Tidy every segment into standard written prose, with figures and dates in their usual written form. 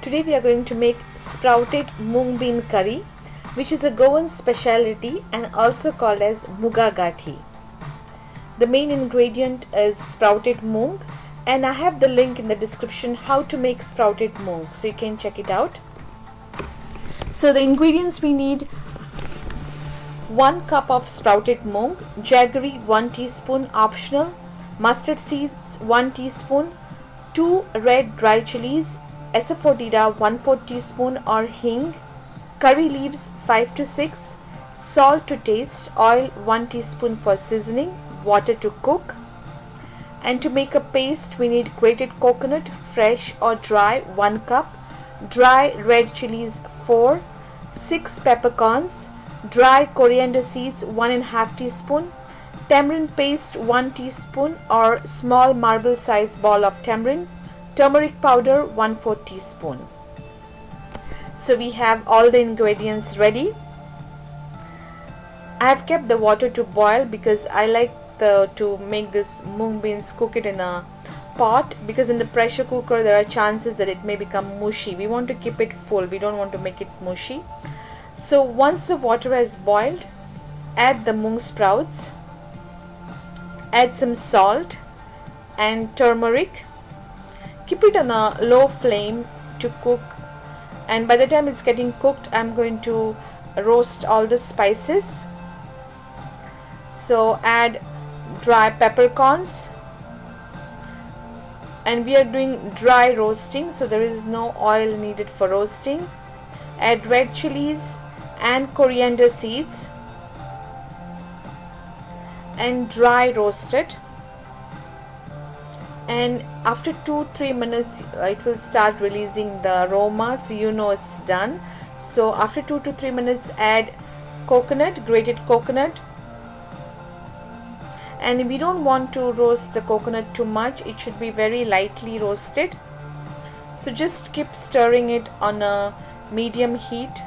Today we are going to make sprouted Moong bean curry, which is a Goan specialty and also called as Mooga Ghathi. The main ingredient is sprouted moong, and I have the link in the description how to make sprouted moong, so you can check it out. So the ingredients we need: 1 cup of sprouted moong, jaggery 1 teaspoon optional, mustard seeds 1 teaspoon, 2 red dry chillies, asafoetida 1/4 teaspoon or hing, curry leaves 5 to 6, salt to taste, oil 1 teaspoon for seasoning, water to cook. And to make a paste we need grated coconut, fresh or dry 1 cup, dry red chillies 4, 6 peppercorns, dry coriander seeds 1/2 teaspoon, tamarind paste 1 teaspoon or small marble size ball of tamarind, turmeric powder 1/4 teaspoon. So we have all the ingredients ready. I have kept the water to boil because I like to make this moong beans, cook it in a pot, because in the pressure cooker there are chances that it may become mushy. We want to keep it full, we don't want to make it mushy. So once the water has boiled, add the moong sprouts, add some salt and turmeric, keep it on a low flame to cook, and by the time it's getting cooked I'm going to roast all the spices. So add dry peppercorns, and we are doing dry roasting, so there is no oil needed for roasting. Add red chillies and coriander seeds and dry roast it, and after 2-3 minutes it will start releasing the aroma, so you know it's done. So after 2 to 3 minutes add coconut, grated coconut, and we don't want to roast the coconut too much, it should be very lightly roasted. So just keep stirring it on a medium heat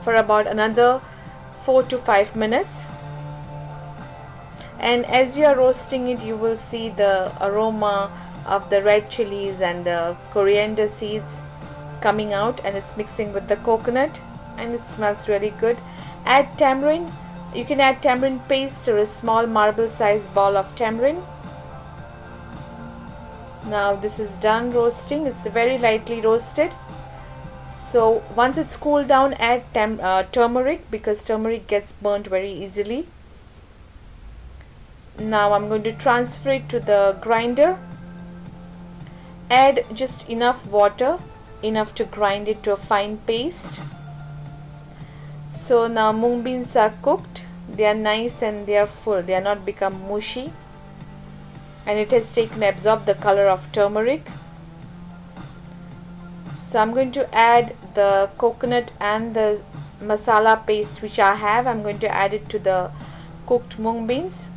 for about another 4 to 5 minutes, and as you are roasting it you will see the aroma of the red chilies and the coriander seeds coming out, and it's mixing with the coconut and it smells really good. Add tamarind. You can add tamarind paste or a small marble sized ball of tamarind. Now this is done roasting, it's very lightly roasted. So once it's cooled down, add turmeric, because turmeric gets burnt very easily. Now I'm going to transfer it to the grinder. Add just enough water, enough to grind it to a fine paste. So now moong beans are cooked, they are nice and they are full, they are not become mushy, and it has absorbed the color of turmeric. So I'm going to add the coconut and the masala paste which I have. I'm going to add it to the cooked moong beans,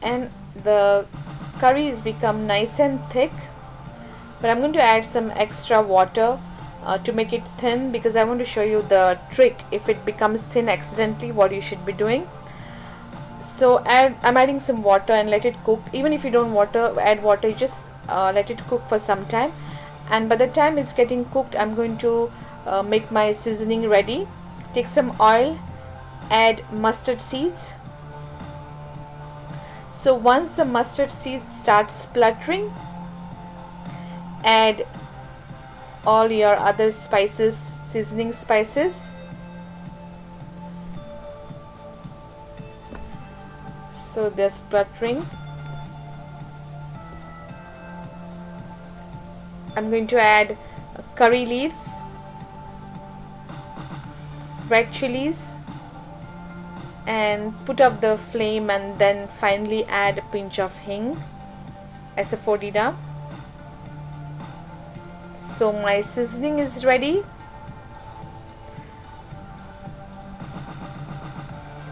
and the curry has become nice and thick, but I'm going to add some extra water to make it thin, because I want to show you the trick if it becomes thin accidentally, what you should be doing. So I'm adding some water and let it cook. Even if you don't add water, you just let it cook for some time, and by the time it's getting cooked I'm going to make my seasoning ready. Take some oil, add mustard seeds. So once the mustard seeds start spluttering, add all your other spices, seasoning spices. So they're spluttering. I'm going to add curry leaves, red chillies, and put up the flame, and then finally add a pinch of hing, asafoetida. So my seasoning is ready.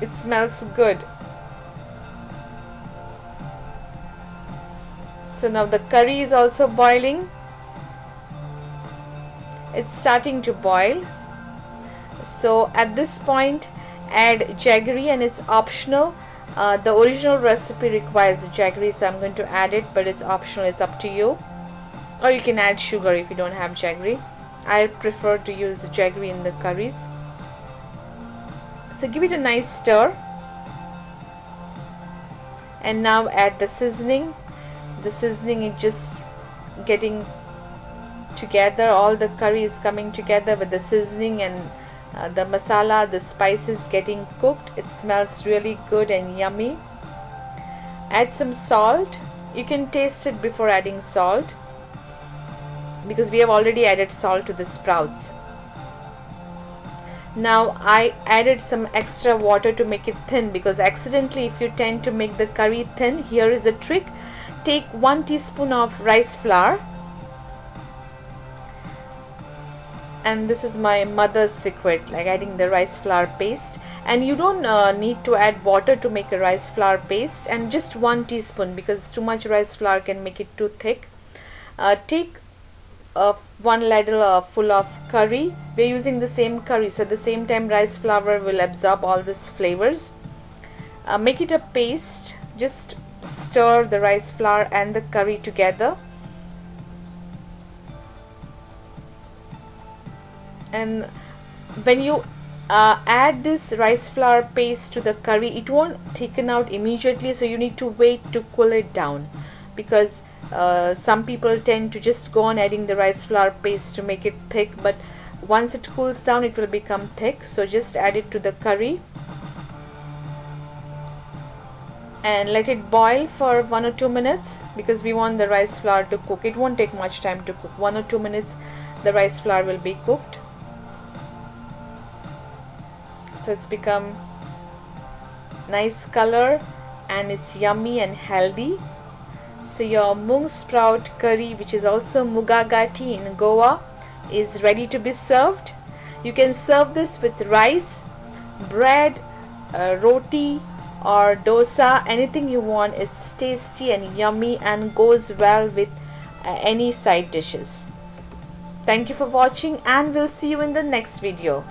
It smells good. So now the curry is also boiling. It's starting to boil. So at this point add jaggery, and it's optional. The original recipe requires jaggery, so I'm going to add it, but it's optional, it's up to you. Or you can add sugar if you don't have jaggery. I prefer to use the jaggery in the curries. So give it a nice stir. And now add the seasoning. The seasoning is just getting together. All the curry is coming together with the seasoning and the masala, the spices getting cooked. It smells really good and yummy. Add some salt. You can taste it before adding salt, because we have already added salt to the sprouts. Now I added some extra water to make it thin, because accidentally if you tend to make the curry thin, here is a trick. Take 1 teaspoon of rice flour, and this is my mother's secret, like adding the rice flour paste. And you don't need to add water to make a rice flour paste, and just 1 teaspoon, because too much rice flour can make it too thick. Take 1 ladle full of curry. We're using the same curry, so at the same time rice flour will absorb all these flavors. Make it a paste. Just stir the rice flour and the curry together. And when you add this rice flour paste to the curry, it won't thicken out immediately, so you need to wait to cool it down, because some people tend to just go on adding the rice flour paste to make it thick, but once it cools down it will become thick. So just add it to the curry and let it boil for 1 or 2 minutes, because we want the rice flour to cook. It won't take much time to cook. 1 or 2 minutes the rice flour will be cooked. So it's become nice color and it's yummy and healthy. So your Moong sprout curry, which is also Mooga Ghathi in Goa, is ready to be served. You can serve this with rice, bread, roti or dosa, anything you want. It's tasty and yummy and goes well with any side dishes. Thank you for watching, and we'll see you in the next video.